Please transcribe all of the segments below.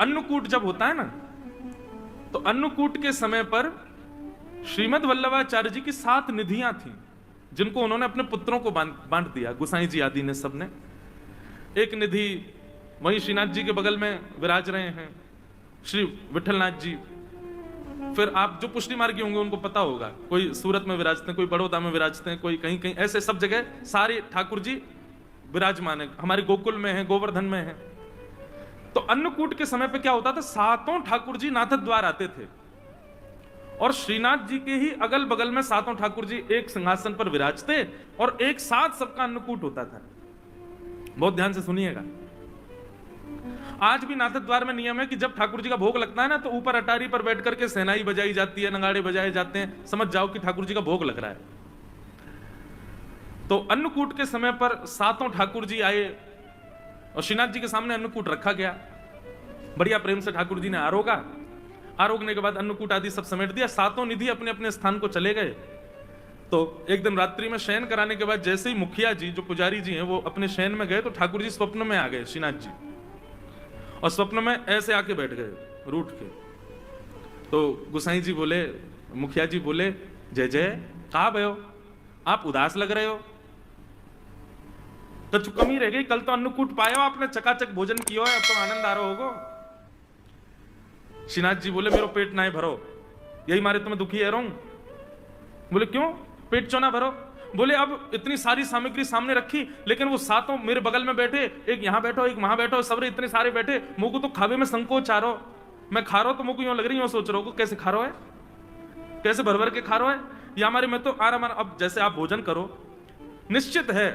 अन्नकूट जब होता है ना, तो अन्नकूट के समय पर श्रीमद् वल्लभाचार्य जी की 7 निधियां थीं, जिनको उन्होंने अपने पुत्रों को बांट दिया, गोसाई जी आदि ने, सबने। एक निधि वहीं श्रीनाथ जी के बगल में विराज रहे हैं श्री विठलनाथ जी। फिर आप जो पुष्टि मार्गी होंगे उनको पता होगा, कोई सूरत में विराजते हैं, कोई बड़ौदा में विराजते हैं, कोई कहीं कहीं, ऐसे सब जगह सारे ठाकुर जी विराजमान है। हमारे गोकुल में है, गोवर्धन में है। तो अन्नकूट के समय पे क्या होता था, 7 ठाकुर जी नाथ द्वार आते थे, और श्रीनाथ जी के ही अगल बगल में 7 ठाकुर जी एक सिंहासन पर विराजते, और एक साथ सबका अन्नकूट होता था। बहुत ध्यान से सुनिएगा। आज भी नाथ द्वार में नियम है कि जब ठाकुर जी का भोग लगता है ना, तो ऊपर अटारी पर बैठ करके सहनाई बजाई जाती है, नगाड़े बजाए जाते हैं, समझ जाओ कि ठाकुर जी का भोग लग रहा है। तो अन्नकूट के समय पर 7 ठाकुर जी आए और श्रीनाथ जी के सामने अन्नकूट रखा गया। बढ़िया प्रेम से ठाकुर जी ने आरोगा, आरोगने के बाद अन्नकूट आदि सब समेट दिया। 7 निधि अपने अपने स्थान को चले गए। तो एक दिन रात्रि में शयन कराने के बाद जैसे ही मुखिया जी, जो पुजारी जी हैं, वो अपने शयन में गए, तो ठाकुर जी स्वप्न में आ गए श्रीनाथ जी, और स्वप्न में ऐसे आके बैठ गए रूठ के। तो गोसाई जी बोले, मुखिया जी बोले, जय जय, कहा भयो, आप उदास लग रहे हो? तो कमी रह गई, कल तो अन्नकूट पाए हो आपने, चकाचक भोजन किया है, अब तो आनंद आ रहा होगा। श्रीनाथ जी बोले, मेरो पेट ना भरो, यही मारे तुम्हें दुखी है रहूं। बोले क्यों, पेट क्यों ना भरो? बोले अब इतनी सारी सामग्री सामने रखी, लेकिन वो 7 मेरे बगल में बैठे, एक यहां बैठो, एक वहां बैठो, सबरे इतने सारे बैठे, मुझको तो खावे में संकोच आ रहा, मैं खा रहा हूं तो मुझको यूं लग रही, यूं सोच रहा हूं कैसे खा रहा है, कैसे भर भर के खा रहा है, या हमारे में तो आराम। अब जैसे आप भोजन करो, निश्चित है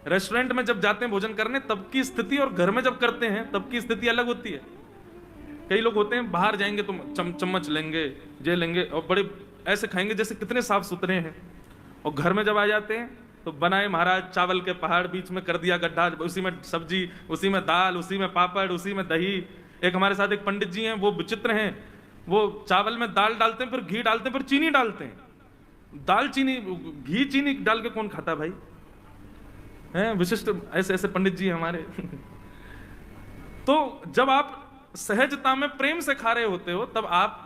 रेस्टोरेंट में जब जाते हैं भोजन करने, तब की स्थिति और घर में जब करते हैं तब की स्थिति अलग होती है। कई लोग होते हैं बाहर जाएंगे तो चम्मच लेंगे, जे लेंगे, और बड़े ऐसे खाएंगे जैसे कितने साफ सुथरे हैं, और घर में जब आ जाते हैं तो बनाए महाराज चावल के पहाड़, बीच में कर दिया गड्ढा, उसी में सब्जी, उसी में दाल, उसी में पापड़, उसी में दही। एक हमारे साथ एक पंडित जी हैं, वो विचित्र हैं, वो चावल में दाल डालते हैं, फिर घी डालते हैं, फिर चीनी डालते हैं। दाल चीनी, घी चीनी डाल के कौन खाता भाई? हैं विशिष्ट ऐसे ऐसे पंडित जी हैं हमारे। तो जब आप सहजता में प्रेम से खा रहे होते हो, तब आप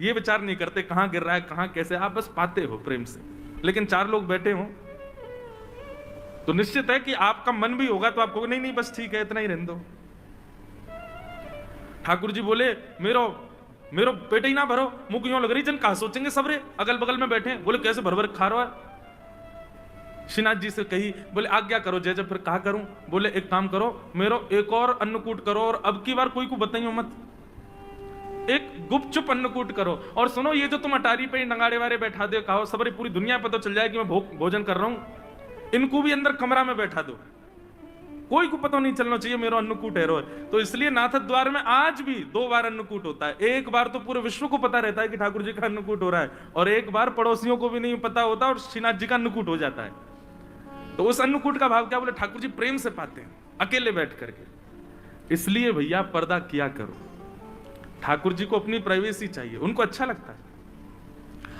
ये विचार नहीं करते कहां गिर रहा है, कहां कैसे, आप बस पाते हो प्रेम से। लेकिन 4 लोग बैठे हो तो निश्चित है कि आपका मन भी होगा, तो आप कहोगे नहीं नहीं बस ठीक है, इतना ही रहने दो। ठाकुर जी बोले, मेरो पेट ही ना भरो, मुंह क्यों लग रही, जन कहा सोचेंगे सबरे अगल बगल में बैठे, बोले कैसे भर भर खा रहा है। श्रीनाथ जी से कही, बोले आज्ञा करो जय जय। फिर कहा करूं? बोले एक काम करो, मेरो एक और अन्नकूट करो, और अब की बार कोई को बताइयो मत, एक गुपचुप अन्नकूट करो। और सुनो, ये जो तुम अटारी पे नगाड़े वारे बैठा दो, कहो सबरी पूरी दुनिया पता चल जाए कि मैं भोजन कर रहा हूं, इनको भी अंदर कमरा में बैठा दो, कोई को पता नहीं चलना चाहिए मेरा अन्नकूट है रोज। तो इसलिए नाथ द्वार में आज भी 2 बार अन्नकूट होता है। एक बार तो पूरे विश्व को पता रहता है कि ठाकुर जी का अन्नकूट हो रहा है, और एक बार पड़ोसियों को भी नहीं पता होता और श्रीनाथ जी का अन्नकूट हो जाता है। तो उस अन्नकूट का भाव क्या? बोले ठाकुर जी प्रेम से पाते हैं अकेले बैठ करके। इसलिए भैया पर्दा किया करो, ठाकुर जी को अपनी प्राइवेसी चाहिए, उनको अच्छा लगता है।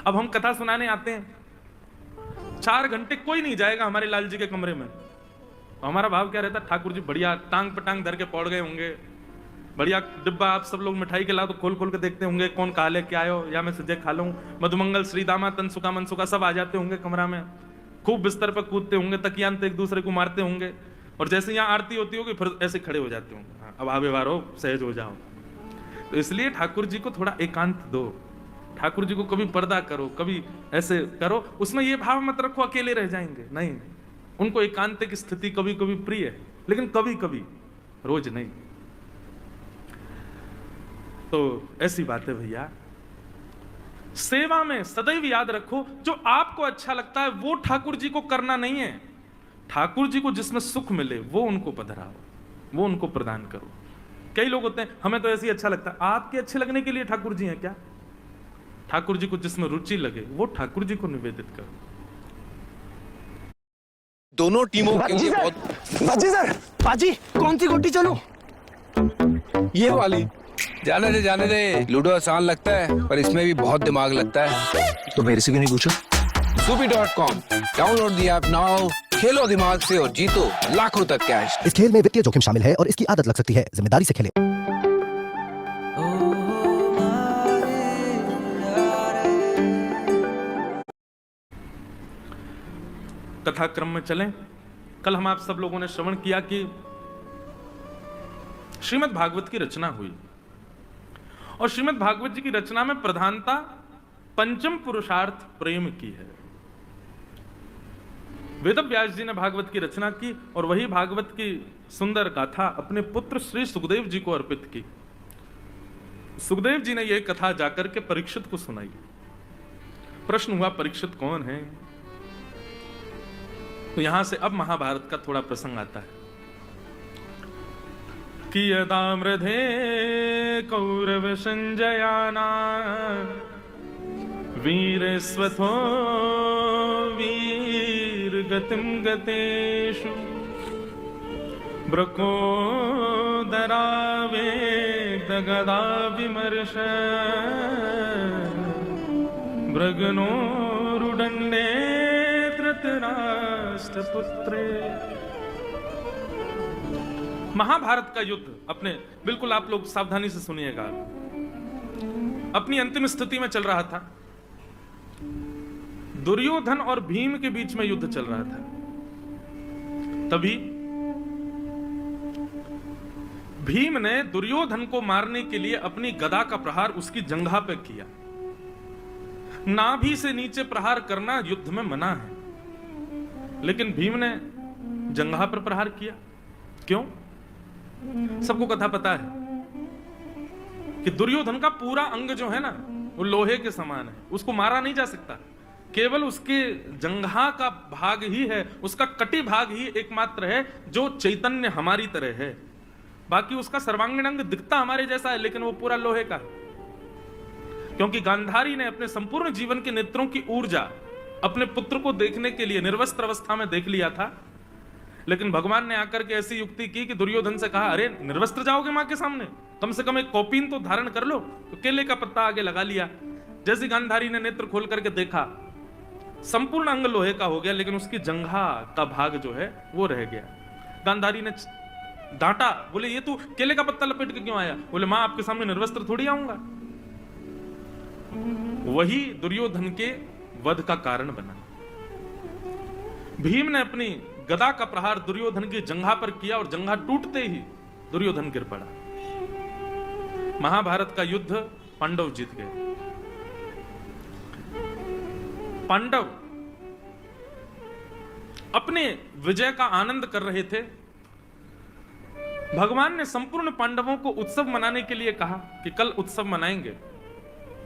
अब हम कथा सुनाने आते हैं, 4 घंटे कोई नहीं जाएगा हमारे लाल जी के कमरे में, तो हमारा भाव क्या रहता है? ठाकुर जी बढ़िया टांग पटांग धर के पौड़ गए होंगे, बढ़िया डिब्बा आप सब लोग मिठाई के ला तो खोल खोल के देखते होंगे, कौन कहा लेके आयो, या मैं सजे खा लूं, मधुमंगल श्रीदामा तनसुका मनसुका सब आ जाते होंगे कमरा में, खूब बिस्तर पर कूदते होंगे, तकियान तो एक दूसरे को मारते होंगे, और जैसे यहाँ आरती होती होगी फिर ऐसे खड़े हो जाते होंगे, अब आवे बार हो, सहज हो जाओ। तो इसलिए ठाकुर जी को थोड़ा एकांत दो, ठाकुर जी को कभी पर्दा करो, कभी ऐसे करो, उसमें ये भाव मत रखो अकेले रह जाएंगे, नहीं, उनको एकांत की स्थिति कभी कभी प्रिय है, लेकिन कभी कभी, रोज नहीं। तो ऐसी बात है भैया, सेवा में सदैव याद रखो, जो आपको अच्छा लगता है वो ठाकुर जी को करना नहीं है, ठाकुर जी को जिसमें सुख मिले वो उनको पधराओ, वो उनको प्रदान करो। कई लोग होते हैं हमें तो ऐसे ही अच्छा लगता है, आपके अच्छे लगने के लिए ठाकुर जी हैं क्या? ठाकुर जी को जिसमें रुचि लगे वो ठाकुर जी को निवेदित करो। दोनों टीमों के लिए बहुत बाजी सर, बाजी कौन सी गोटी चलो? ये वाली। जाने दे, लूडो आसान लगता है पर इसमें भी बहुत दिमाग लगता है। तो मेरे से क्यों नहीं पूछा? Supi.com download the app now, खेलो दिमाग से और जीतो लाखों तक कैश। इस खेल में वित्तीय जोखिम शामिल है और इसकी आदत लग सकती है, जिम्मेदारी से खेलें। कथा क्रम में चलें। कल हम आप सब लोगों ने श्रवण किया कि श्रीमद् भागवत की रचना हुई और श्रीमद् भागवत जी की रचना में प्रधानता पंचम पुरुषार्थ प्रेम की है। वेद व्यास जी ने भागवत की रचना की और वही भागवत की सुंदर गाथा अपने पुत्र श्री सुखदेव जी को अर्पित की। सुखदेव जी ने यह कथा जाकर के परीक्षित को सुनाई। प्रश्न हुआ परीक्षित कौन है? तो यहां से अब महाभारत का थोड़ा प्रसंग आता है कि यदा मृधे कौरव संजयाना वीर स्वथो वीर गतिम गतेषु ब्रकोदरावे दगदा विमर्श भृगनो रुदंडे धृतराष्ट्रपुत्रे। महाभारत का युद्ध अपने बिल्कुल आप लोग सावधानी से सुनिएगा, अपनी अंतिम स्थिति में चल रहा था। दुर्योधन और भीम के बीच में युद्ध चल रहा था। तभी भीम ने दुर्योधन को मारने के लिए अपनी गदा का प्रहार उसकी जंघा पर किया। नाभि से नीचे प्रहार करना युद्ध में मना है, लेकिन भीम ने जंघा पर प्रहार किया। क्यों? सबको कथा पता है कि दुर्योधन का पूरा अंग जो है ना वो लोहे के समान है, उसको मारा नहीं जा सकता। केवल उसके जंघा का भाग ही है, उसका कटी भाग ही एकमात्र है जो चैतन्य हमारी तरह है। बाकी उसका सर्वांगीण अंग दिखता हमारे जैसा है, लेकिन वो पूरा लोहे का है। क्योंकि गांधारी ने अपने संपूर्ण जीवन के नेत्रों की ऊर्जा अपने पुत्र को देखने के लिए निर्वस्त्र अवस्था में देख लिया था, लेकिन भगवान ने आकर के ऐसी युक्ति की कि दुर्योधन से कहा, अरे निर्वस्त्र जाओगे मां के सामने, कम से कम एक कौपीन तो धारण कर लो। तो केले का पत्ता आगे लगा लिया। जैसे गांधारी ने नेत्र खोल करके देखा, संपूर्ण अंग लोहे का हो गया, लेकिन उसकी जंघा का भाग जो है वो रह गया। गांधारी ने डांटा, बोले ये तू केले का पत्ता लपेट के क्यों आया? बोले मां आपके सामने निर्वस्त्र थोड़ी आऊंगा। वही दुर्योधन के वध का कारण बना। भीम ने अपनी गदा का प्रहार दुर्योधन की जंघा पर किया और जंघा टूटते ही दुर्योधन गिर पड़ा। महाभारत का युद्ध पांडव जीत गए। पांडव अपने विजय का आनंद कर रहे थे। भगवान ने संपूर्ण पांडवों को उत्सव मनाने के लिए कहा कि कल उत्सव मनाएंगे,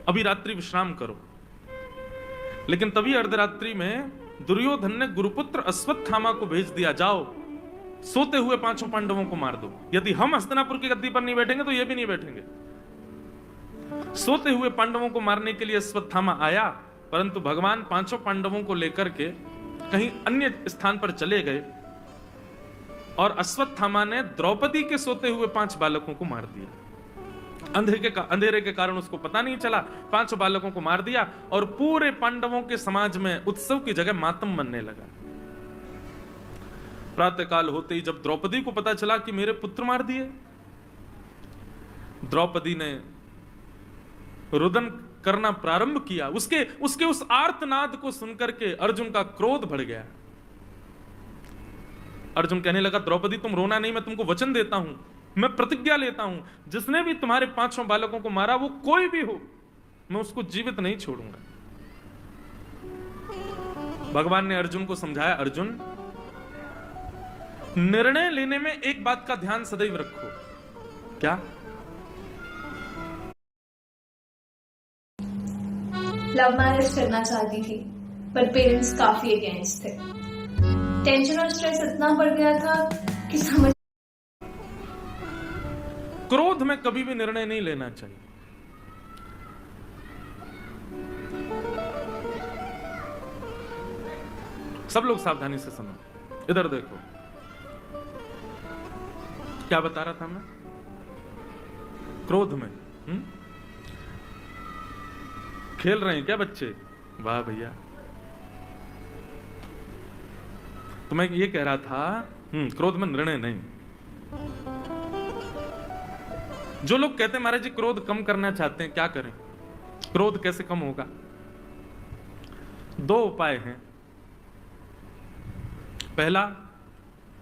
अभी रात्रि विश्राम करो। लेकिन तभी अर्धरात्रि में दुर्योधन ने गुरुपुत्र अश्वत्थामा को भेज दिया, जाओ सोते हुए पांचों पांडवों को मार दो। यदि हम हस्तिनापुर की गद्दी पर नहीं बैठेंगे तो ये भी नहीं बैठेंगे। सोते हुए पांडवों को मारने के लिए अश्वत्थामा आया, परंतु भगवान पांचों पांडवों को लेकर के कहीं अन्य स्थान पर चले गए और अश्वत्थामा ने द्रौपदी के सोते हुए 5 बालकों को मार दिया। अंधेरे के कारण उसको पता नहीं चला, 5 बालकों को मार दिया और पूरे पांडवों के समाज में उत्सव की जगह मातम मनने लगा। प्रातःकाल होते ही जब द्रौपदी को पता चला कि मेरे पुत्र मार दिए, द्रौपदी ने रुदन करना प्रारंभ किया। उसके उस आर्तनाद को सुनकर के अर्जुन का क्रोध बढ़ गया। अर्जुन कहने लगा, द्रौपदी तुम रोना नहीं, मैं तुमको वचन देता हूं, मैं प्रतिज्ञा लेता हूं, जिसने भी तुम्हारे 5 बालकों को मारा वो कोई भी हो, मैं उसको जीवित नहीं छोड़ूंगा। भगवान ने अर्जुन को समझाया, अर्जुन निर्णय लेने में एक बात का ध्यान सदैव रखो। क्या? लव मैरिज करना चाहती थी, पर पेरेंट्स काफी अगेंस्ट थे। टेंशन और स्ट्रेस इतना बढ़ गया था कि समझ। क्रोध में कभी भी निर्णय नहीं लेना चाहिए। सब लोग सावधानी से सुनो, इधर देखो। क्या बता रहा था मैं? क्रोध में खेल रहे हैं क्या बच्चे? वाह भैया। तो मैं ये कह रहा था, क्रोध में निर्णय नहीं। जो लोग कहते हैं महाराज जी क्रोध कम करना चाहते हैं, क्या करें, क्रोध कैसे कम होगा? 2 उपाय हैं। पहला,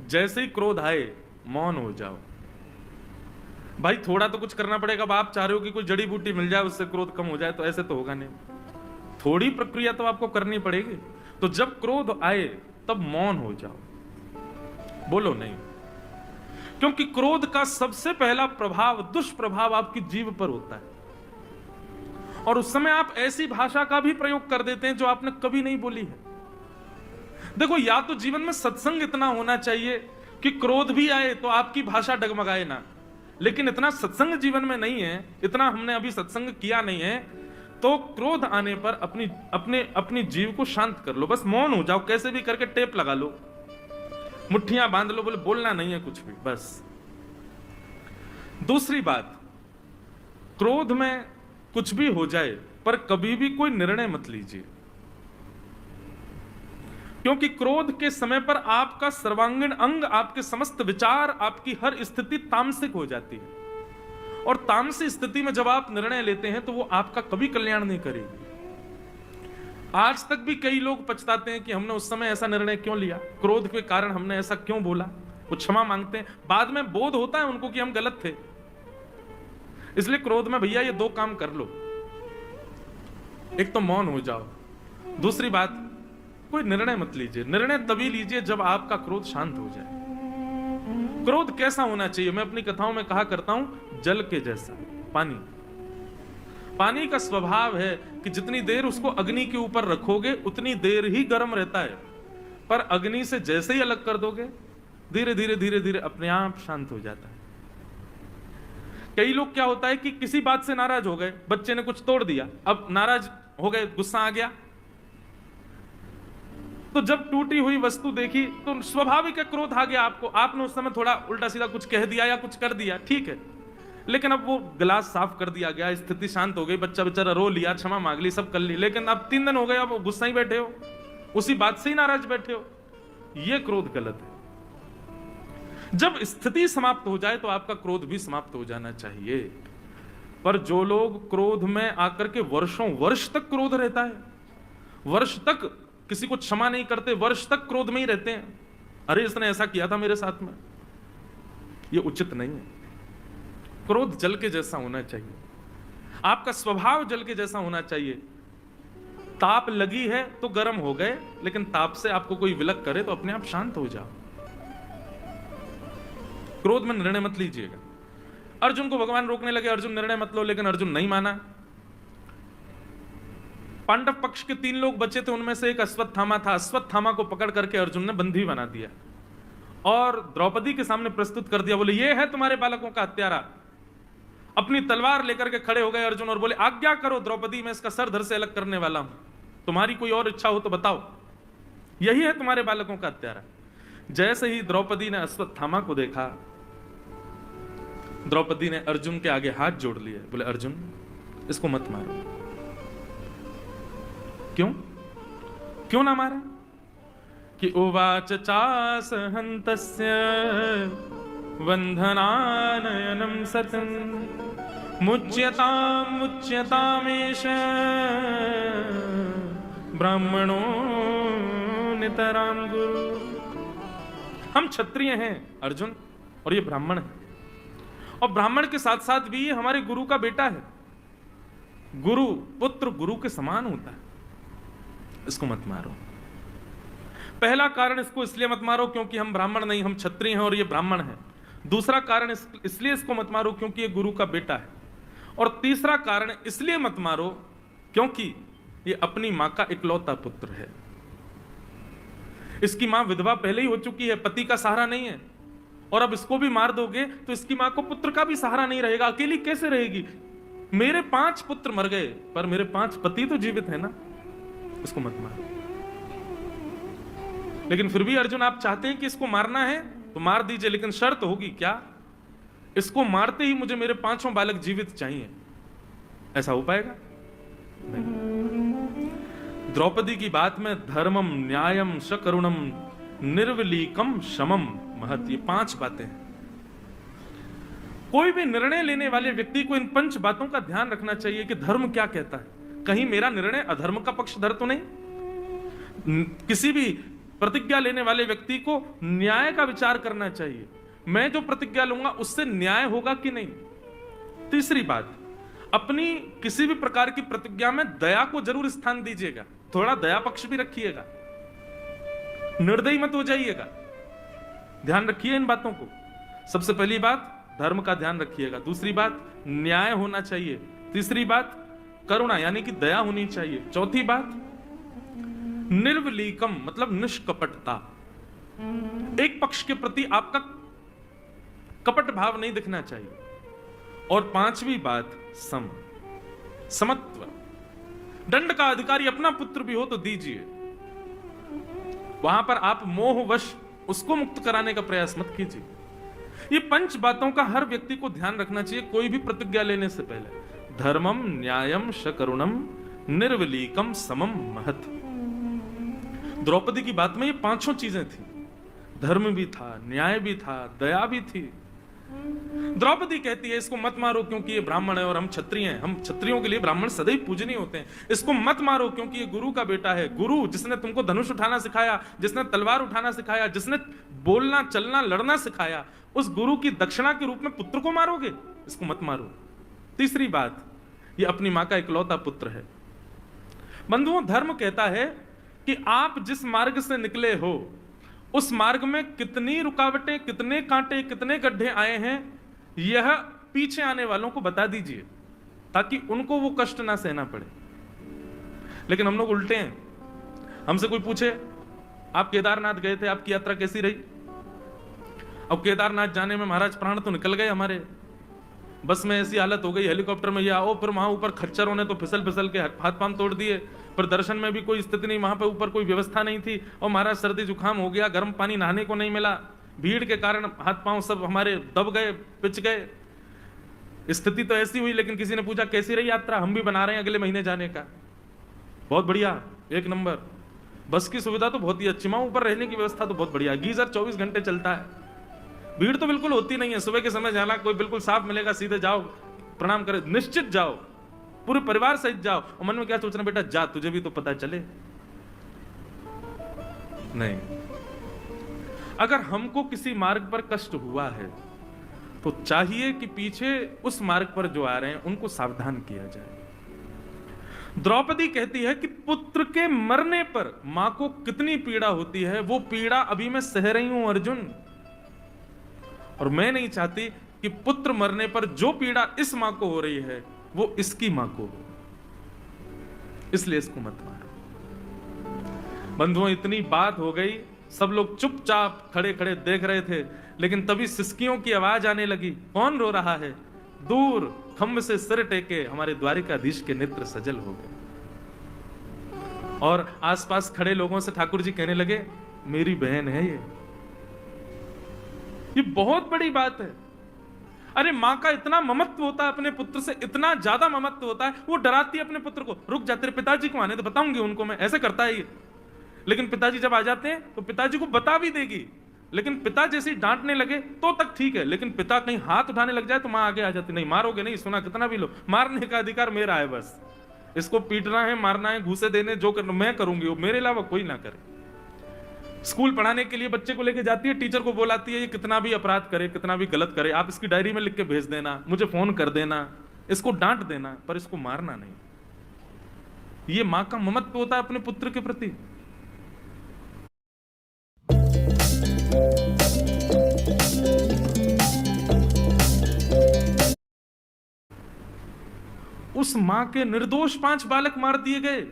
जैसे ही क्रोध आए मौन हो जाओ। भाई थोड़ा तो कुछ करना पड़ेगा। अब आप चाह रहे हो कि कोई जड़ी बूटी मिल जाए उससे क्रोध कम हो जाए, तो ऐसे तो होगा नहीं। थोड़ी प्रक्रिया तो आपको करनी पड़ेगी। तो जब क्रोध आए तब मौन हो जाओ, बोलो नहीं, क्योंकि क्रोध का सबसे पहला प्रभाव, दुष्प्रभाव आपकी जीभ पर होता है। और उस समय आप ऐसी भाषा का भी प्रयोग कर देते हैं जो आपने कभी नहीं बोली है। देखो, या तो जीवन में सत्संग इतना होना चाहिए कि क्रोध भी आए तो आपकी भाषा डगमगाए ना, लेकिन इतना सत्संग जीवन में नहीं है, इतना हमने अभी सत्संग किया नहीं है। तो क्रोध आने पर अपनी जीव को शांत कर लो, बस मौन हो जाओ, कैसे भी करके टेप लगा लो, मुट्ठियां बांध लो, बोले बोलना नहीं है कुछ भी, बस। दूसरी बात, क्रोध में कुछ भी हो जाए पर कभी भी कोई निर्णय मत लीजिए, क्योंकि क्रोध के समय पर आपका सर्वांगीण अंग, आपके समस्त विचार, आपकी हर स्थिति तामसिक हो जाती है। और तामसिक स्थिति में जब आप निर्णय लेते हैं तो वो आपका कभी कल्याण नहीं करेगी। आज तक भी कई लोग पछताते हैं कि हमने उस समय ऐसा निर्णय क्यों लिया, क्रोध के कारण हमने ऐसा क्यों बोला। वो क्षमा मांगते हैं, बाद में बोध होता है उनको कि हम गलत थे। इसलिए क्रोध में भैया ये दो काम कर लो, एक तो मौन हो जाओ, दूसरी बात कोई निर्णय मत लीजिए। निर्णय तभी लीजिए जब आपका क्रोध शांत हो जाए। क्रोध कैसा होना चाहिए, मैं अपनी कथाओं में कहा करता हूं, जल के जैसा। पानी का स्वभाव है कि जितनी देर उसको अग्नि के ऊपर रखोगे उतनी देर ही गर्म रहता है, पर अग्नि से जैसे ही अलग कर दोगे धीरे धीरे धीरे धीरे अपने आप शांत हो जाता है। कई लोग क्या होता है कि किसी बात से नाराज हो गए, बच्चे ने कुछ तोड़ दिया, अब नाराज हो गए, गुस्सा आ गया, तो जब टूटी हुई वस्तु देखी तो स्वाभाविक है क्रोध आ गया आपको। आपने उस समय थोड़ा उल्टा सीधा कुछ कह दिया या कुछ कर दिया, ठीक है, लेकिन अब वो गिलास साफ कर दिया गया, स्थिति शांत हो गई, बच्चा बेचारा रो लिया, क्षमा मांग ली, सब कर ली, लेकिन अब 3 दिन हो गए, अब गुस्सा ही बैठे हो, उसी बात से ही नाराज बैठे हो। ये क्रोध गलत है। जब स्थिति समाप्त हो जाए तो आपका क्रोध भी समाप्त हो जाना चाहिए। पर जो लोग क्रोध में आकर के वर्षों वर्ष तक क्रोध रहता है, वर्ष तक किसी को क्षमा नहीं करते, वर्ष तक क्रोध में ही रहते हैं, अरे इसने ऐसा किया था मेरे साथ में, ये उचित नहीं है। क्रोध जल के जैसा होना चाहिए, आपका स्वभाव जल के जैसा होना चाहिए। ताप लगी है तो गर्म हो गए, लेकिन ताप से आपको कोई विलक करे तो अपने आप शांत हो जाओ। क्रोध में निर्णय मत लीजिएगा। अर्जुन को भगवान रोकने लगे, अर्जुन निर्णय मत लो, लेकिन अर्जुन नहीं माना। पांडव पक्ष के 3 लोग बचे थे, उनमें से एक अश्वत्थामा था। अश्वत्थामा को पकड़ करके अर्जुन ने बंदी बना दिया और द्रौपदी के सामने प्रस्तुत कर दिया। बोले ये है तुम्हारे बालकों का हत्यारा। अपनी तलवार लेकर के खड़े हो गए अर्जुन और बोले आज्ञा करो द्रौपदी, मैं इसका सर धड़ से अलग करने वाला हूं, तुम्हारी कोई और इच्छा हो तो बताओ, यही है तुम्हारे बालकों का हत्यारा। जैसे ही द्रौपदी ने अश्वत्थामा को देखा, द्रौपदी ने अर्जुन के आगे हाथ जोड़ लिए, बोले अर्जुन इसको मत मारो। क्यों ना मारा? कि उवाच चास हन्तस्य वंधनानयनम सतम मुच्यतामेष ब्राह्मणो नितराम गुरु। हम क्षत्रिय हैं अर्जुन, और ये ब्राह्मण है, और ब्राह्मण के साथ साथ भी ये हमारे गुरु का बेटा है। गुरु पुत्र गुरु के समान होता है, इसको मत मारो। पहला कारण इसको इसलिए मत मारो क्योंकि हम ब्राह्मण नहीं, हम क्षत्रिय हैं और ये ब्राह्मण है। दूसरा कारण इसलिए इसको मत मारो क्योंकि ये गुरु का बेटा है। और तीसरा कारण इसलिए मत मारो क्योंकि ये अपनी मां का इकलौता पुत्र है। इसकी मां विधवा पहले ही हो चुकी है, पति का सहारा नहीं है, और अब इसको भी मार दोगे तो इसकी मां को पुत्र का भी सहारा नहीं रहेगा, अकेली कैसे रहेगी? मेरे 5 पुत्र मर गए पर मेरे 5 पति तो जीवित है ना, इसको मत मारो। लेकिन फिर भी अर्जुन आप चाहते हैं कि इसको मारना है तो मार दीजिए, लेकिन शर्त होगी क्या? इसको मारते ही मुझे मेरे 5 बालक जीवित चाहिए। ऐसा हो पाएगा? नहीं। द्रौपदी की बात में धर्मम न्यायम सकरुणम निर्विलीकम शमम महत, ये 5 बातें हैं। कोई भी निर्णय लेने वाले व्यक्ति को इन 5 बातों का ध्यान रखना चाहिए कि धर्म क्या कहता है, कहीं मेरा निर्णय अधर्म का पक्ष धर तो नहीं। किसी भी प्रतिज्ञा लेने वाले व्यक्ति को न्याय का विचार करना चाहिए। मैं जो प्रतिज्ञा लूंगा उससे न्याय होगा कि नहीं। तीसरी बात, अपनी किसी भी प्रकार की प्रतिज्ञा में दया को जरूर स्थान दीजिएगा, थोड़ा दया पक्ष भी रखिएगा, निर्दयी मत हो जाइएगा। ध्यान रखिए इन बातों को। सबसे पहली बात, धर्म का ध्यान रखिएगा। दूसरी बात, न्याय होना चाहिए। तीसरी बात, करुणा यानी कि दया होनी चाहिए। चौथी बात, निर्विलीकम मतलब निष्कपटता, एक पक्ष के प्रति आपका कपट भाव नहीं दिखना चाहिए। और पांचवी बात, समत्व। दंड का अधिकारी अपना पुत्र भी हो तो दीजिए, वहां पर आप मोहवश उसको मुक्त कराने का प्रयास मत कीजिए। ये 5 बातों का हर व्यक्ति को ध्यान रखना चाहिए कोई भी प्रतिज्ञा लेने से पहले। धर्मम न्यायम शकरुणम निर्विलीकम समम महत। द्रौपदी की बात में ये 5 चीजें थी, धर्म भी था, न्याय भी था, दया भी थी। द्रौपदी कहती है इसको मत मारो क्योंकि ये ब्राह्मण है और हम क्षत्रिय हैं, हम क्षत्रियों के लिए ब्राह्मण सदैव पूजनीय होते हैं। इसको मत मारो क्योंकि ये गुरु का बेटा है, गुरु जिसने तुमको धनुष उठाना सिखाया, जिसने तलवार उठाना सिखाया, जिसने बोलना चलना लड़ना सिखाया, उस गुरु की दक्षिणा के रूप में पुत्र को मारोगे, इसको मत मारो। तीसरी बात, ये अपनी मां का इकलौता पुत्र है। बंधुओं, धर्म कहता है कि आप जिस मार्ग से निकले हो उस मार्ग में कितनी रुकावटें, कितने कांटे, कितने गड्ढे आए हैं, यह पीछे आने वालों को बता दीजिए ताकि उनको वो कष्ट ना सहना पड़े। लेकिन हम लोग उल्टे हैं। हमसे कोई पूछे आप केदारनाथ गए थे, आपकी यात्रा कैसी रही? अब केदारनाथ जाने में महाराज प्राण तो निकल गए हमारे, बस में ऐसी हालत हो गई, हेलीकॉप्टर में ये आओ, फिर वहां ऊपर खच्चरों ने तो फिसल फिसल के हाथ पांव तोड़ दिए, पर दर्शन में भी कोई स्थिति नहीं, वहां पे ऊपर कोई व्यवस्था नहीं थी, और महाराज सर्दी जुकाम हो गया, गर्म पानी नहाने को नहीं मिला, भीड़ के कारण हाथ पांव सब हमारे दब गए, पिच गए। स्थिति तो ऐसी हुई। लेकिन किसी ने पूछा कैसी रही यात्रा? हम भी बना रहे हैं अगले महीने जाने का। बहुत बढ़िया, एक नंबर। बस की सुविधा तो बहुत ही अच्छी, वहां ऊपर रहने की व्यवस्था तो बहुत बढ़िया, गीजर 24 घंटे चलता है, भीड़ तो बिल्कुल होती नहीं है। सुबह के समय जाना, कोई बिल्कुल साफ मिलेगा, सीधे जाओ, प्रणाम करे, निश्चित जाओ, पूरे परिवार सहित जाओ। और मन में क्या सोचना, बेटा जा, तुझे भी तो पता चले। नहीं, अगर हमको किसी मार्ग पर कष्ट हुआ है तो चाहिए कि पीछे उस मार्ग पर जो आ रहे हैं उनको सावधान किया जाए। द्रौपदी कहती है कि पुत्र के मरने पर मां को कितनी पीड़ा होती है, वो पीड़ा अभी मैं सह रही हूं अर्जुन, और मैं नहीं चाहती कि पुत्र मरने पर जो पीड़ा इस मां को हो रही है वो इसकी मां को हो, इसलिए इसको मत मारो। बंधुओं, इतनी बात हो गई, सब लोग चुपचाप खड़े खड़े देख रहे थे, लेकिन तभी सिसकियों की आवाज आने लगी। कौन रो रहा है? दूर खम्भ से सिर टेके हमारे द्वारिकाधीश के नेत्र सजल हो गए। और आसपास खड़े लोगों से ठाकुर जी कहने लगे, मेरी बहन है ये बहुत बड़ी बात है। अरे मां का इतना ममत्व होता है अपने पुत्र से, इतना ज्यादा ममत्व होता है, वो डराती है अपने पुत्र को, रुक जा तेरे पिताजी को आने तो बताऊंगी उनको मैं, ऐसे करता है ये। लेकिन पिताजी जब आ जाते हैं तो पिताजी को बता भी देगी, लेकिन पिता जैसे डांटने लगे तो तक ठीक है, लेकिन पिता कहीं हाथ उठाने लग जाए तो मां आगे आ जाती, नहीं मारोगे नहीं, सुना कितना भी लो, मारने का अधिकार मेरा है, बस इसको पीटना है, मारना है, घूसे देने, जो करना मैं करूंगी, वो मेरे अलावा कोई ना करे। स्कूल पढ़ाने के लिए बच्चे को लेके जाती है, टीचर को बोलाती है ये कितना भी अपराध करे, कितना भी गलत करे, आप इसकी डायरी में लिख के भेज देना, मुझे फोन कर देना, इसको डांट देना, पर इसको मारना नहीं। ये मां का ममत्व होता है अपने पुत्र के प्रति। उस मां के निर्दोष 5 बालक मार दिए गए,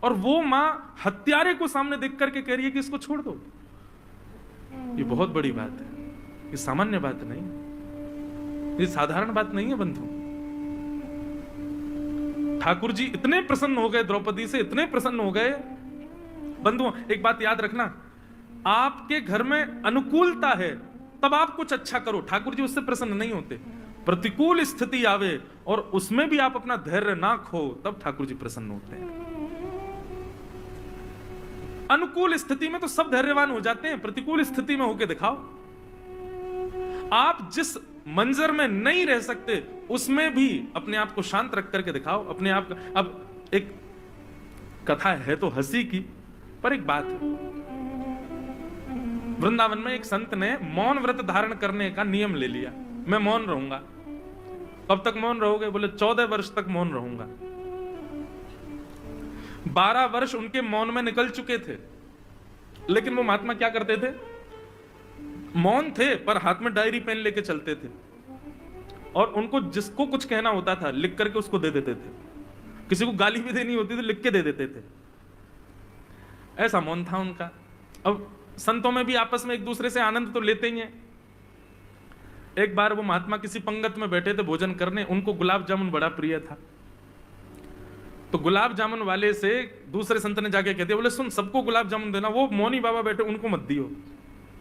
और वो मां हत्यारे को सामने देख करके कह रही है कि इसको छोड़ दो। ये बहुत बड़ी बात है, ये सामान्य बात नहीं, ये साधारण बात नहीं है बंधु। ठाकुर जी इतने प्रसन्न हो गए द्रौपदी से, इतने प्रसन्न हो गए। बंधुओं, एक बात याद रखना, आपके घर में अनुकूलता है तब आप कुछ अच्छा करो, ठाकुर जी उससे प्रसन्न नहीं होते। प्रतिकूल स्थिति आवे और उसमें भी आप अपना धैर्य ना खो, तब ठाकुर जी प्रसन्न होते हैं। अनुकूल स्थिति में तो सब धैर्यवान हो जाते हैं, प्रतिकूल स्थिति में होके दिखाओ। आप जिस मंजर में नहीं रह सकते उसमें भी अपने आप को शांत रख करके दिखाओ अपने आप। अब एक कथा है तो हंसी की, पर एक बात है, वृंदावन में एक संत ने मौन व्रत धारण करने का नियम ले लिया, मैं मौन रहूंगा। कब तक मौन रहोगे? बोले 14 वर्ष तक मौन रहूंगा। 12 वर्ष उनके मौन में निकल चुके थे, लेकिन वो महात्मा क्या करते थे? मौन थे पर हाथ में डायरी पेन लेके चलते थे, और उनको जिसको कुछ कहना होता था लिख करके उसको दे देते थे। किसी को गाली भी देनी होती थी लिख के दे देते थे। ऐसा मौन था उनका। अब संतों में भी आपस में एक दूसरे से आनंद तो लेते ही हैं। एक बार वो महात्मा किसी पंगत में बैठे थे भोजन करने, उनको गुलाब जामुन बड़ा प्रिय था। तो गुलाब जामुन वाले से दूसरे संत ने जाके कहते, बोले सुन, सबको गुलाब जामुन देना, वो मौनी बाबा बैठे उनको मत दियो।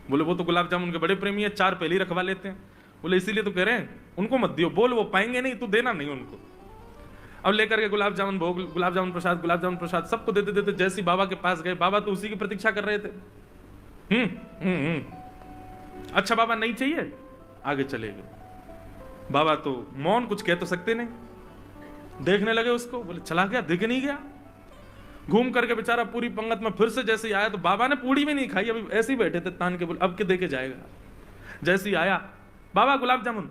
बोले वो तो गुलाब जामुन के बड़े प्रेमी है, 4 पहले ही रखवा लेते हैं। बोले इसीलिए तो कह रहे हैं उनको मत दियो। बोल वो पाएंगे नहीं, तू देना नहीं उनको। अब लेकर के गुलाब जामुन भोग, गुलाब जामुन प्रसाद सबको देते देते जैसे ही बाबा के पास गए, बाबा तो उसी की प्रतीक्षा कर रहे थे। अच्छा बाबा नहीं चाहिए, आगे चले गए। बाबा तो मौन, कुछ कह तो सकते नहीं। देखने लगे उसको, बोले चला गया, दिख नहीं गया। घूम करके बेचारा पूरी पंगत में फिर से जैसे ही आया, तो बाबा ने पूड़ी भी नहीं खाई, अभी ऐसे ही बैठे थे तान के, बोले अब के देके जाएगा। जैसे ही आया, बाबा गुलाब जामुन,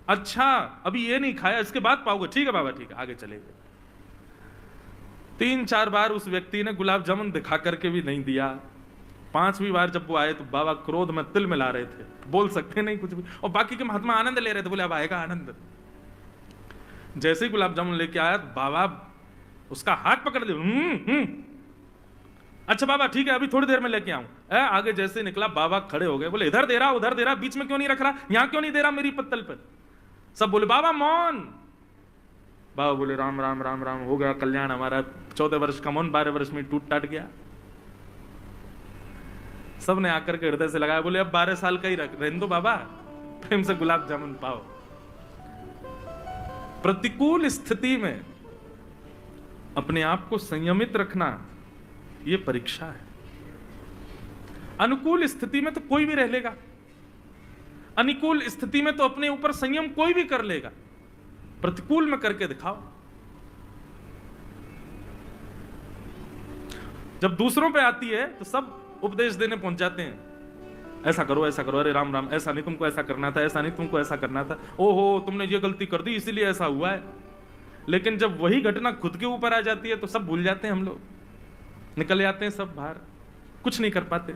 अच्छा अभी ये नहीं खाया, इसके बाद पाओगे? ठीक है बाबा ठीक है, आगे चले गए। 3-4 बार उस व्यक्ति ने गुलाब जामुन दिखा करके भी नहीं दिया। 5वीं बार जब वो आए तो बाबा क्रोध में तिल मिला रहे थे, बोल सकते नहीं कुछ भी, और बाकी के महात्मा आनंद ले रहे थे। बोले अब आएगा आनंद। जैसे ही गुलाब जामुन लेके आया तो बाबा उसका हाथ पकड़ लिया। अच्छा बाबा ठीक है, अभी थोड़ी देर में लेके आऊं। आगे जैसे निकला, बाबा खड़े हो गए। बोले इधर दे रहा, उधर दे रहा, बीच में क्यों नहीं रख रहा, यहां क्यों नहीं दे रहा मेरी पत्तल पर? सब बोले बाबा मौन। बाबा बोले राम राम राम राम, हो गया कल्याण हमारा। 14 वर्ष का मौन 12 वर्ष में टूट टाट गया। सब ने आकर के हृदय से लगाया, बोले अब 12 साल का ही रहने दो बाबा, प्रेम से गुलाब जामुन पाओ। प्रतिकूल स्थिति में अपने आप को संयमित रखना, यह परीक्षा है। अनुकूल स्थिति में तो कोई भी रह लेगा, अनुकूल स्थिति में तो अपने ऊपर संयम कोई भी कर लेगा, प्रतिकूल में करके दिखाओ। जब दूसरों पे आती है तो सब उपदेश देने पहुंच जाते हैं, ऐसा करो ऐसा करो, अरे राम राम, ऐसा नहीं तुमको ऐसा करना था, ऐसा नहीं तुमको ऐसा करना था, ओहो तुमने ये गलती कर दी इसीलिए ऐसा हुआ है। लेकिन जब वही घटना खुद के ऊपर आ जाती है तो सब भूल जाते हैं, हम लोग निकल जाते हैं सब बाहर, कुछ नहीं कर पाते।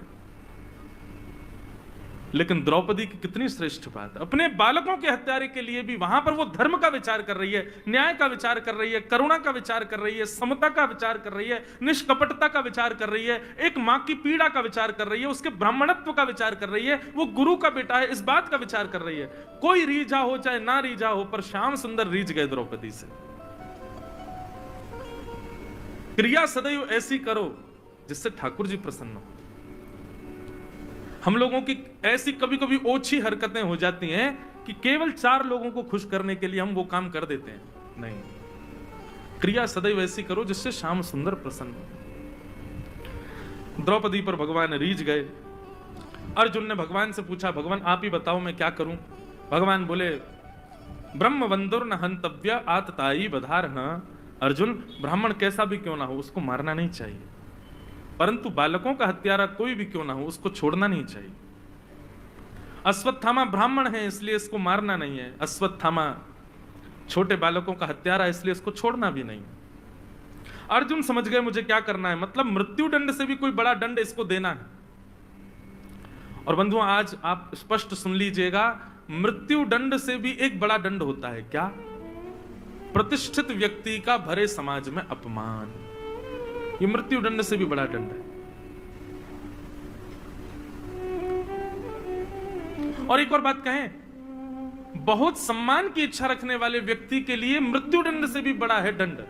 लेकिन द्रौपदी की कितनी श्रेष्ठ बात, अपने बालकों के हत्यारे के लिए भी वहां पर वो धर्म का विचार कर रही है, न्याय का विचार कर रही है, करुणा का विचार कर रही है, समता का विचार कर रही है, निष्कपटता का विचार कर रही है, एक मां की पीड़ा का विचार कर रही है, उसके ब्राह्मणत्व का विचार कर रही है, वो गुरु का बेटा है इस बात का विचार कर रही है। कोई रीझा हो चाहे ना रीझा हो, पर श्याम सुंदर रीझ गए द्रौपदी से। क्रिया सदैव ऐसी करो जिससे ठाकुर जी प्रसन्न हो। हम लोगों की ऐसी कभी कभी ओछी हरकतें हो जाती हैं कि केवल 4 लोगों को खुश करने के लिए हम वो काम कर देते हैं। नहीं, क्रिया सदैव ऐसी करो जिससे श्याम सुंदर प्रसन्न हो। द्रौपदी पर भगवान रीझ गए। अर्जुन ने भगवान से पूछा, भगवान आप ही बताओ मैं क्या करूं? भगवान बोले, ब्रह्म बंधुर न हंतव्य आतताई बधारह। अर्जुन, ब्राह्मण कैसा भी क्यों ना हो उसको मारना नहीं चाहिए, परंतु बालकों का हत्यारा कोई भी क्यों ना हो उसको छोड़ना नहीं चाहिए। अश्वत्थामा ब्राह्मण है इसलिए इसको मारना नहीं है, अश्वत्थामा छोटे बालकों का हत्यारा इसलिए इसको छोड़ना भी नहीं। अर्जुन समझ गए मुझे क्या करना है, मतलब मृत्यु दंड से भी कोई बड़ा दंड इसको देना है। और बंधुओं आज आप स्पष्ट सुन लीजिएगा, मृत्यु दंड से भी एक बड़ा दंड होता है। क्या? प्रतिष्ठित व्यक्ति का भरे समाज में अपमान। ये मृत्यु दंड से भी बड़ा दंड है। और एक और बात कहें, बहुत सम्मान की इच्छा रखने वाले व्यक्ति के लिए मृत्यु दंड से भी बड़ा है दंड,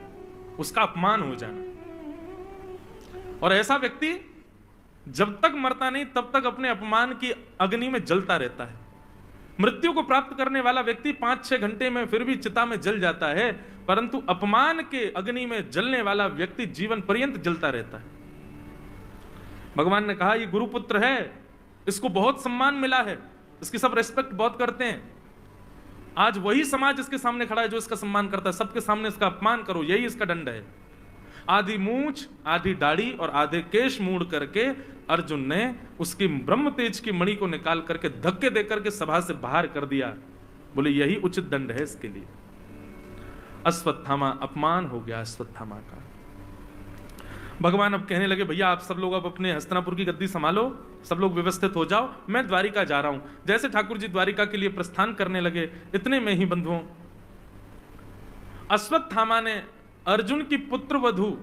उसका अपमान हो जाना। और ऐसा व्यक्ति जब तक मरता नहीं तब तक अपने अपमान की अग्नि में जलता रहता है। मृत्यु को प्राप्त करने वाला व्यक्ति 5-6 घंटे में फिर भी चिता में जल जाता है, परंतु अपमान के अग्नि में जलने वाला व्यक्ति जीवन पर्यंत जलता रहता है। भगवान ने कहा ये गुरुपुत्र है, इसको बहुत सम्मान मिला है, इसकी सब रेस्पेक्ट बहुत करते हैं। आज वही समाज इसके सामने खड़ा है जो इसका सम्मान करता है, सबके सामने इसका अपमान करो, यही इसका दंड है। आधी मूंछ, आधी दाढ़ी और आधे केश मूड़ करके अर्जुन ने उसकी ब्रह्म तेज की मणि को निकाल करके धक्के देकर के सभा से बाहर कर दिया। बोले यही उचित दंड है इसके लिए। अश्वत्थामा, अपमान हो गया अश्वत्थामा का। भगवान अब कहने लगे भैया आप सब लोग अब अपने हस्तिनापुर की गद्दी संभालो, सब लोग व्यवस्थित हो जाओ, मैं द्वारिका जा रहा हूं। जैसे ठाकुर जी द्वारिका के लिए प्रस्थान करने लगे, इतने में ही बंधुओं अश्वत्थामा ने अर्जुन की पुत्र वधू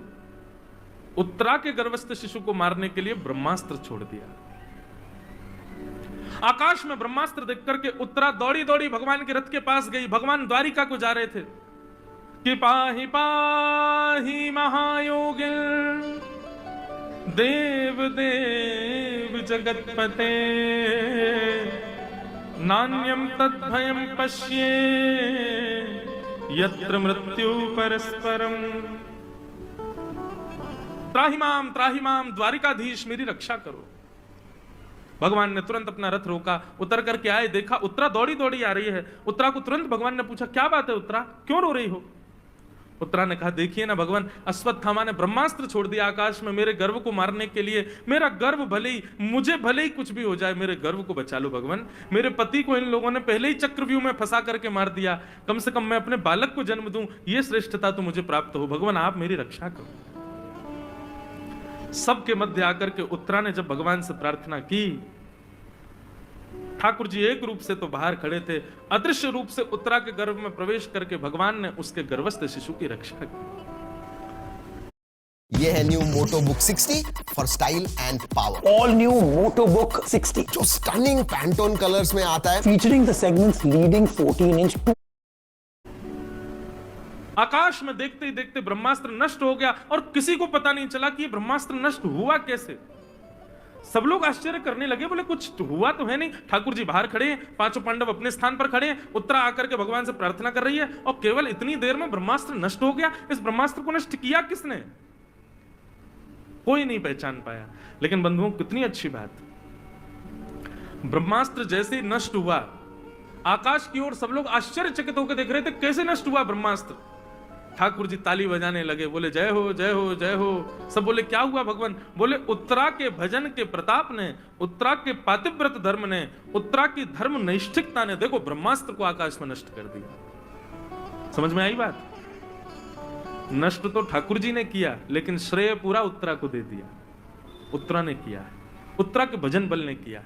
उत्तरा के गर्भस्थ शिशु को मारने के लिए ब्रह्मास्त्र छोड़ दिया। आकाश में ब्रह्मास्त्र देख करके उत्तरा दौड़ी दौड़ी भगवान के रथ के पास गई। भगवान द्वारिका को जा रहे थे कि पाहि पाहि महायोगिन देव देव जगतपते नान्यम तद्भयम पश्ये यत्र मृत्यु परस्परम। त्राहिमाम द्वारिकाधीश मेरी रक्षा करो। भगवान ने तुरंत अपना रथ रोका, उतर करके आए, देखा उत्तरा दौड़ी दौड़ी आ रही है। उत्तरा को तुरंत भगवान ने पूछा क्या बात है उत्तरा, क्यों रो रही हो? उत्तरा ने कहा देखिए ना भगवान, अश्वत्थामा ने ब्रह्मास्त्र छोड़ दिया आकाश में मेरे गर्व को मारने के लिए। मेरा गर्व भले ही, मुझे भले ही कुछ भी हो जाए, मेरे गर्व को बचा लो भगवान। मेरे पति को इन लोगों ने पहले ही चक्रव्यूह में फंसा करके मार दिया, कम से कम मैं अपने बालक को जन्म दूं, यह श्रेष्ठता तो मुझे प्राप्त हो। भगवान आप मेरी रक्षा करो। सबके मध्य आकर के उत्तरा ने जब भगवान से प्रार्थना की, ठाकुर जी एक रूप से तो बाहर खड़े थे, अदृश्य रूप से उत्तरा के गर्भ में प्रवेश करके भगवान ने उसके गर्भस्थ शिशु की रक्षा की। ये है new Moto Book 60 for style and power. All new Moto Book 60 जो स्टनिंग पैंटोन कलर्स में आता है, featuring the segments leading 14 inch. आकाश में देखते ही देखते ब्रह्मास्त्र नष्ट हो गया और किसी को पता नहीं चला कि ये ब्रह्मास्त्र नष्ट हुआ कैसे। सब लोग आश्चर्य करने लगे, बोले कुछ तो हुआ तो है नहीं। ठाकुर जी बाहर खड़े हैं, पांचों पांडव अपने स्थान पर खड़े हैं, उत्तरा आकर के भगवान से प्रार्थना कर रही है और केवल इतनी देर में ब्रह्मास्त्र नष्ट हो गया। इस ब्रह्मास्त्र को नष्ट किया किसने? कोई नहीं पहचान पाया। लेकिन बंधुओं कितनी अच्छी बात, ब्रह्मास्त्र जैसे ही नष्ट हुआ, आकाश की ओर सब लोग आश्चर्यचकित होकर देख रहे थे कैसे नष्ट हुआ ब्रह्मास्त्र। ठाकुर जी ताली बजाने लगे, बोले जय हो जय हो जय हो। सब बोले क्या हुआ भगवान? बोले उत्तरा के भजन के प्रताप ने, उत्तरा के पातिव्रत धर्म ने, उत्तरा की धर्म नैष्ठिकता ने देखो ब्रह्मास्त्र को आकाश में नष्ट कर दिया। समझ में आई बात? नष्ट तो ठाकुर जी ने किया, लेकिन श्रेय पूरा उत्तरा को दे दिया। उत्तरा ने किया, उत्तरा के भजन बल ने किया।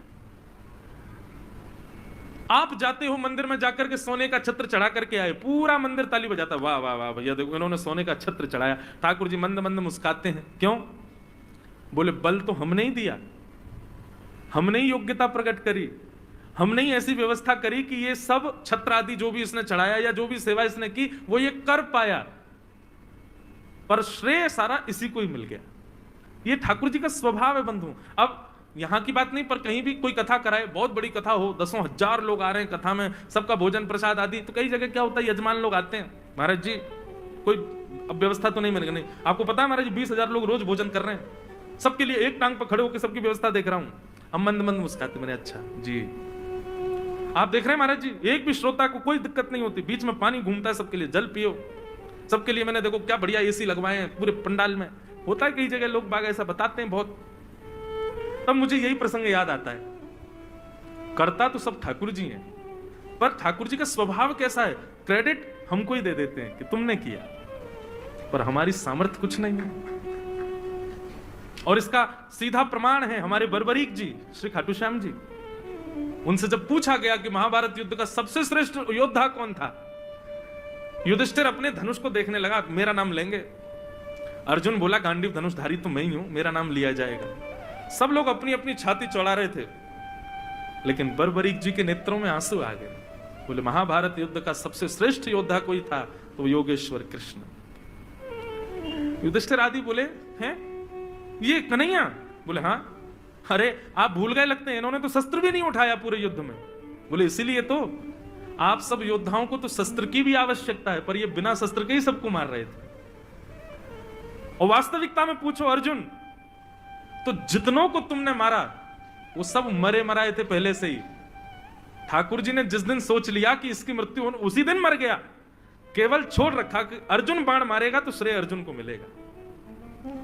आप जाते हो मंदिर में जाकर के सोने का छत्र चढ़ा करके आए, पूरा मंदिर ताली बजाता, वाह वाह वाह भैया देखो इन्होंने सोने का छत्र चढ़ाया। ठाकुर जी मंद मंद मुस्काते हैं, क्यों? बोले बल तो हमने ही दिया, हमने ही योग्यता प्रकट करी, हमने ही ऐसी व्यवस्था करी कि ये सब छत्र आदि जो भी इसने चढ़ाया या जो भी सेवा इसने की वो ये कर पाया, पर श्रेय सारा इसी को ही मिल गया। ये ठाकुर जी का स्वभाव है बंधु। अब यहां की बात नहीं, पर कहीं भी कोई कथा कराए, बहुत बड़ी कथा हो, दसों हजार लोग आ रहे हैं कथा में, सबका भोजन प्रसाद आदि, तो कई जगह क्या होता है यजमान लोग आते हैं, महाराज जी कोई अब व्यवस्था तो नहीं मिलेगी। नहीं, आपको पता है महाराज जी 20,000 लोग रोज भोजन कर रहे हैं, सबके लिए एक टांग पर खड़े होकर सबकी व्यवस्था देख रहा हूं। हम मंद मंद मुस्काते, मैंने अच्छा जी आप देख रहे हैं महाराज जी, एक भी श्रोता को कोई दिक्कत नहीं होती, बीच में पानी घूमता है सबके लिए, जल पियो सबके लिए। मैंने देखो क्या बढ़िया एसी लगवाए हैं पूरे पंडाल में। होता है कई जगह लोग बाग ऐसा बताते हैं बहुत, तब मुझे यही प्रसंग याद आता है, करता तो सब ठाकुर जी हैं, पर ठाकुर जी का स्वभाव कैसा है, क्रेडिट हमको ही दे देते हैं कि तुमने किया, पर हमारी सामर्थ्य कुछ नहीं है। और इसका सीधा प्रमाण है हमारे बर्बरीक जी श्री खाटू श्याम जी। उनसे जब पूछा गया कि महाभारत युद्ध का सबसे श्रेष्ठ योद्धा कौन था, युधिष्ठिर अपने धनुष को देखने लगा, मेरा नाम लेंगे? अर्जुन बोला गांडीव धनुषधारी तो मैं ही हूं, मेरा नाम लिया जाएगा। सब लोग अपनी अपनी छाती चौड़ा रहे थे, लेकिन बर्बरीक जी के नेत्रों में आंसू आ गए। बोले महाभारत युद्ध का सबसे श्रेष्ठ योद्धा कोई था तो वो योगेश्वर कृष्ण। युधिष्ठिर आदि बोले हैं ये कन्हैया? बोले हाँ। अरे आप भूल गए लगते हैं, इन्होंने तो शस्त्र भी नहीं उठाया पूरे युद्ध में। बोले इसीलिए तो आप सब योद्धाओं को तो शस्त्र की भी आवश्यकता है, पर ये बिना शस्त्र के ही सबको मार रहे थे। और वास्तविकता में पूछो अर्जुन, तो जितनों को तुमने मारा वो सब मरे मराए थे पहले से ही। ठाकुर जी ने जिस दिन सोच लिया कि इसकी मृत्यु हो, उसी दिन मर गया, केवल छोड़ रखा कि अर्जुन बाण मारेगा तो श्रेय अर्जुन को मिलेगा।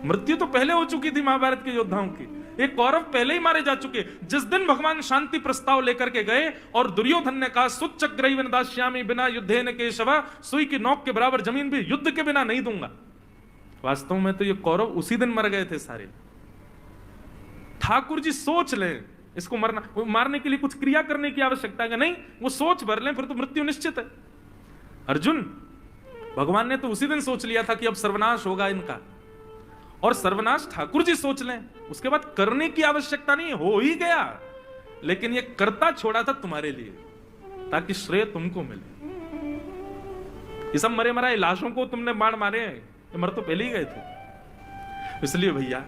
मृत्यु तो पहले हो चुकी थी महाभारत के योद्धाओं की, एक कौरव पहले ही मारे जा चुके। जिस दिन भगवान शांति प्रस्ताव लेकर के गए और दुर्योधन ने कहा सुचक्रैव न दास्यामि बिना युद्धेन केशव, सुई की नोक के बराबर जमीन भी युद्ध के बिना नहीं दूंगा। वास्तव में तो ये कौरव उसी दिन मर गए थे सारे। ठाकुर जी सोच लें इसको मारने के लिए कुछ क्रिया करने की आवश्यकता है नहीं, वो सोच भर लें फिर तो मृत्यु निश्चित है। अर्जुन, भगवान ने तो उसी दिन सोच लिया था कि अब सर्वनाश होगा इनका, और सर्वनाश ठाकुर जी सोच लें, उसके बाद करने की आवश्यकता नहीं, हो ही गया। लेकिन ये करता छोड़ा था तुम्हारे लिए ताकि श्रेय तुमको मिले। ये सब मरे मराए लाशों को तुमने बाण मारे हैं, ये मर तो पहले ही गए थे। इसलिए भैया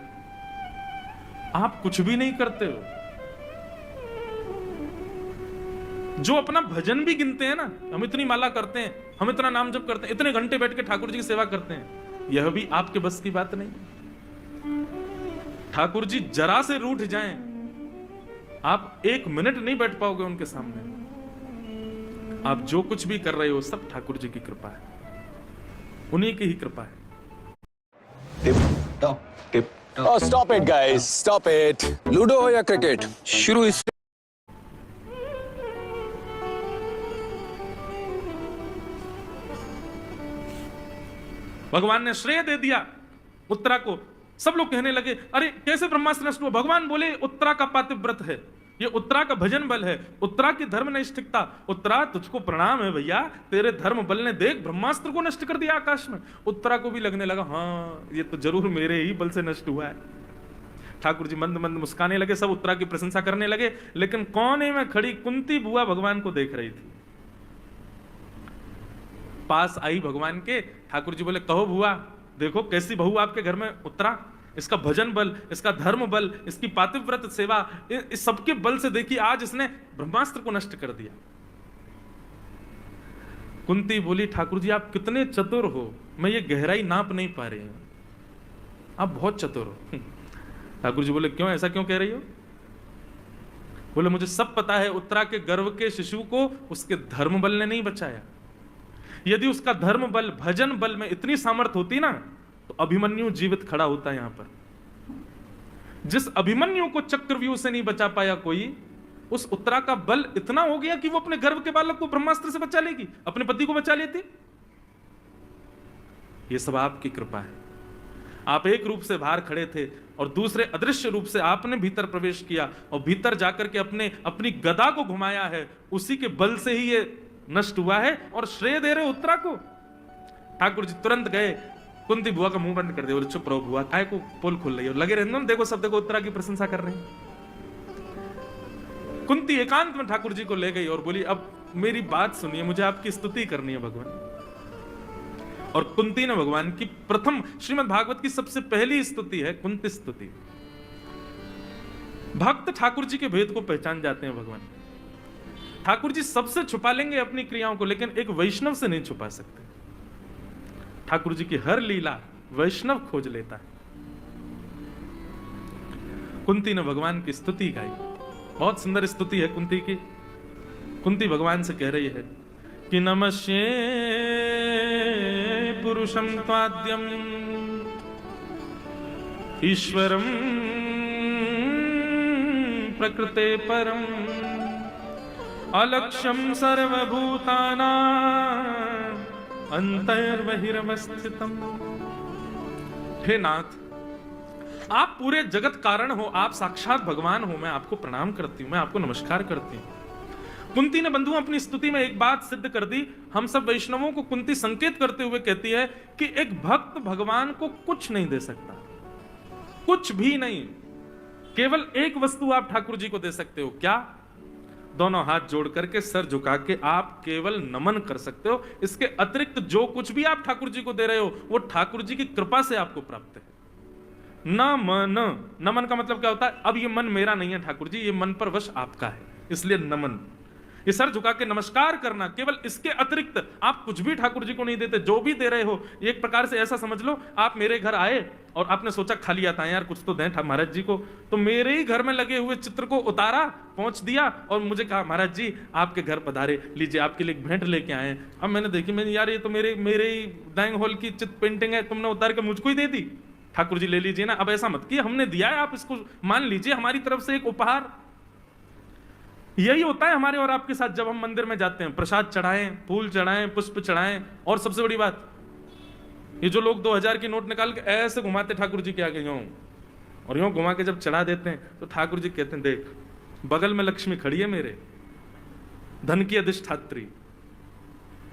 आप कुछ भी नहीं करते हो, जो अपना भजन भी गिनते हैं ना, हम इतनी माला करते हैं, हम इतना नाम जप करते हैं, इतने घंटे बैठ के ठाकुर जी की सेवा करते हैं, यह भी आपके बस की बात नहीं। ठाकुर जी जरा से रूठ जाएं, आप एक मिनट नहीं बैठ पाओगे उनके सामने। आप जो कुछ भी कर रहे हो सब ठाकुर जी की कृपा है, उन्हीं की ही कृपा है। Oh, stop it, guys. Stop it. Ludo हो या क्रिकेट, शुरू इससे। भगवान ने श्रेय दे दिया उत्तरा को। सब लोग कहने लगे अरे कैसे ब्रह्मास्त्र नष्ट हुआ? भगवान बोले उत्तरा का पातिव्रत है, ये उत्तरा का भजन बल है, उत्तरा की धर्म नैष्ठिकता। उत्तरा तुझको प्रणाम है भैया, तेरे धर्म बल ने देख ब्रह्मास्त्र को नष्ट कर दिया आकाश में। उत्तरा को भी लगने लगा हाँ ये तो जरूर मेरे ही बल से नष्ट हुआ है। ठाकुर जी मंद मंद मुस्काने लगे, सब उत्तरा की प्रशंसा करने लगे। लेकिन कोने में खड़ी कुंती बुआ भगवान को देख रही थी। पास आई भगवान के, ठाकुर जी बोले कहो बुआ, देखो कैसी बहू आपके घर में उत्तरा, इसका भजन बल, इसका धर्म बल, इसकी पातिव्रत सेवा, इस सबके बल से देखिए आज इसने ब्रह्मास्त्र को नष्ट कर दिया। कुंती बोली ठाकुर जी आप कितने चतुर हो, मैं ये गहराई नाप नहीं पा रही हूं, आप बहुत चतुर हो। ठाकुर जी बोले क्यों, ऐसा क्यों कह रही हो? बोले मुझे सब पता है, उत्तरा के गर्भ के शिशु को उसके धर्म बल ने नहीं बचाया। यदि उसका धर्म बल, भजन बल में इतनी सामर्थ्य होती ना तो अभिमन्यु जीवित खड़ा होता है यहां पर। जिस अभिमन्यु को चक्रव्यूह से नहीं बचा पाया कोई, उस उत्तरा का बल इतना हो गया कि वो अपने गर्भ के बालक को ब्रह्मास्त्र से बचा लेगी, अपने पति को बचा लेती। ये सब आपकी कृपा है। आप एक रूप से बाहर खड़े थे और दूसरे अदृश्य रूप से आपने भीतर प्रवेश किया और भीतर जाकर के अपनी गदा को घुमाया है, उसी के बल से ही ये नष्ट हुआ है और श्रेय दे रहे उत्तरा को। ठाकुर जी तुरंत गए, कुंती बुआ का मुंह बंद कर दिया, चुप रहो बुआ, काय को पोल खोल रही है, लगे रहने दो, देखो सब देखो उत्तरा की प्रशंसा कर रहे हैं। कुंती एकांत में ठाकुर जी को ले गई और बोली अब मेरी बात सुनिए, मुझे आपकी स्तुति करनी है भगवान। और कुंती ने भगवान की प्रथम, श्रीमद् भागवत की सबसे पहली स्तुति है कुंती स्तुति। भक्त ठाकुर जी के भेद को पहचान जाते हैं भगवान। ठाकुर जी सबसे छुपा लेंगे अपनी क्रियाओं को, लेकिन एक वैष्णव से नहीं छुपा सकते। ठाकुर जी की हर लीला वैष्णव खोज लेता है। कुंती ने भगवान की स्तुति गाई, बहुत सुंदर स्तुति है कुंती की। कुंती भगवान से कह रही है कि नमस्ये पुरुषं त्वाद्यम ईश्वरं प्रकृते परम अलक्ष्यम सर्वभूतानां अंतर्बहिर्वस्थितम्। हे नाथ, आप पूरे जगत कारण हो, आप साक्षात भगवान हो, मैं आपको प्रणाम करती हूं, मैं आपको नमस्कार करती हूं। कुंती ने बंधुओं अपनी स्तुति में एक बात सिद्ध कर दी। हम सब वैष्णवों को कुंती संकेत करते हुए कहती है कि एक भक्त भगवान को कुछ नहीं दे सकता, कुछ भी नहीं। केवल एक वस्तु आप ठाकुर जी को दे सकते हो, क्या? दोनों हाथ जोड़ करके सर झुका के आप केवल नमन कर सकते हो। इसके अतिरिक्त जो कुछ भी आप ठाकुर जी को दे रहे हो वो ठाकुर जी की कृपा से आपको प्राप्त है। नमन, नमन का मतलब क्या होता है? अब ये मन मेरा नहीं है ठाकुर जी, ये मन पर वश आपका है, इसलिए नमन। ये सर झुका के नमस्कार करना, केवल इसके अतिरिक्त आप कुछ भी ठाकुर जी को नहीं देते। जो भी दे रहे हो एक प्रकार से ऐसा समझ लो, आप मेरे घर आए और आपने सोचा खाली आता है यार कुछ तो दें महाराज जी को, तो मेरे ही घर में लगे हुए चित्र को उतारा, पहुंच दिया और मुझे कहा महाराज जी आपके घर पधारे, लीजिए आपके लिए भेंट लेके आए। अब मैंने देखी, मैंने यार ये तो मेरे ही डाइनिंग हॉल की चित्र पेंटिंग है, तुमने उतार के मुझको ही दे दी। ठाकुर जी ले लीजिए ना, अब ऐसा मत किए, हमने दिया है, आप इसको मान लीजिए हमारी तरफ से एक उपहार। यही होता है हमारे और आपके साथ जब हम मंदिर में जाते हैं, प्रसाद चढ़ाएं, फूल चढ़ाएं, पुष्प चढ़ाएं, और सबसे बड़ी बात, ये जो लोग 2000 की नोट निकाल के ऐसे घुमाते ठाकुर जी के आगे यूं, और यूं घुमा के जब चढ़ा देते हैं तो ठाकुर जी कहते हैं, देख बगल में लक्ष्मी खड़ी है मेरे, धन की अधिष्ठात्री,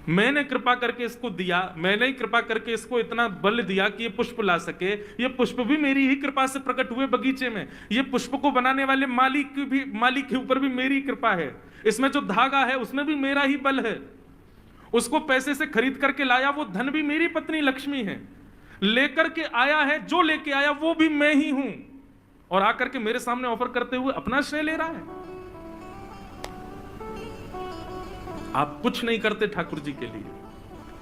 मैंने कृपा करके इसको दिया, मैंने ही कृपा करके इसको इतना बल दिया कि ये पुष्प ला सके, ये पुष्प भी मेरी ही कृपा से प्रकट हुए बगीचे में, ये पुष्प को बनाने वाले मालिक के ऊपर भी मेरी कृपा है, इसमें जो धागा है उसमें भी मेरा ही बल है, उसको पैसे से खरीद करके लाया वो धन भी मेरी पत्नी लक्ष्मी है, लेकर के आया है, जो लेके आया वो भी मैं ही हूं, और आकर के मेरे सामने ऑफर करते हुए अपना श्रेय ले रहा है। आप कुछ नहीं करते ठाकुर जी के लिए,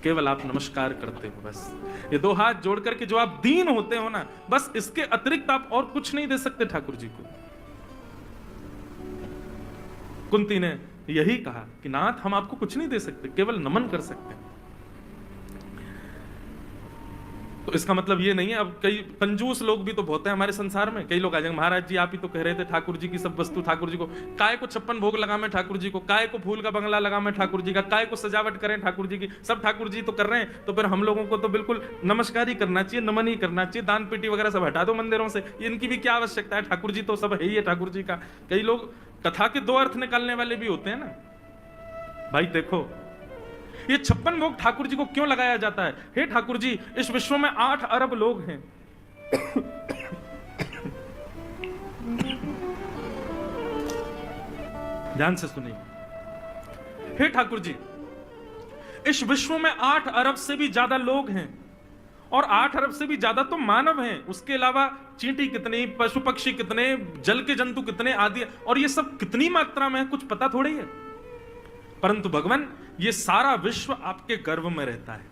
केवल आप नमस्कार करते हो, बस ये 2 हाथ जोड़ करके जो आप दीन होते हो ना, बस इसके अतिरिक्त आप और कुछ नहीं दे सकते ठाकुर जी को। कुंती ने यही कहा कि नाथ हम आपको कुछ नहीं दे सकते, केवल नमन कर सकते हैं। तो इसका मतलब ये नहीं है, अब कई कंजूस लोग भी तो बहुत हैं हमारे संसार में, कई लोग आ जाएंगे, महाराज जी आप ही तो कह रहे थे ठाकुर जी की सब वस्तु ठाकुर जी को, काय को 56 भोग लगा मैं ठाकुर जी को, काय को फूल का बंगला लगा मैं ठाकुर जी का, काय को सजावट करें ठाकुर जी की, सब ठाकुर जी तो कर रहे हैं, तो फिर हम लोगों को तो बिल्कुल नमस्कार ही करना चाहिए, नमन ही करना चाहिए, दान पेटी वगैरह सब हटा दो मंदिरों से, इनकी भी क्या आवश्यकता है, ठाकुर जी तो सब है ही है ठाकुर जी का। कई लोग कथा के 2 अर्थ निकालने वाले भी होते हैं ना। भाई देखो, ये 56 भोग ठाकुर जी को क्यों लगाया जाता है? हे ठाकुर जी, इस विश्व में 8 अरब लोग हैं, ध्यान से सुनिए। हे ठाकुर जी, इस विश्व में 8 अरब से भी ज्यादा लोग हैं, और 8 अरब से भी ज्यादा तो मानव हैं, उसके अलावा चींटी कितनी, पशु पक्षी कितने, जल के जंतु कितने आदि, और ये सब कितनी मात्रा में है कुछ पता थोड़ी है। परंतु भगवान, ये सारा विश्व आपके गर्भ में रहता है,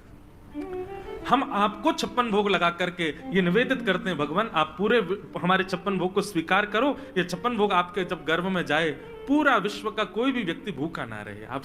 हम आपको 56 भोग लगा करके ये निवेदित करते हैं, भगवान आप पूरे हमारे 56 भोग को स्वीकार करो, ये 56 भोग आपके जब गर्भ में जाए, पूरा विश्व का कोई भी व्यक्ति भूखा ना रहे। आप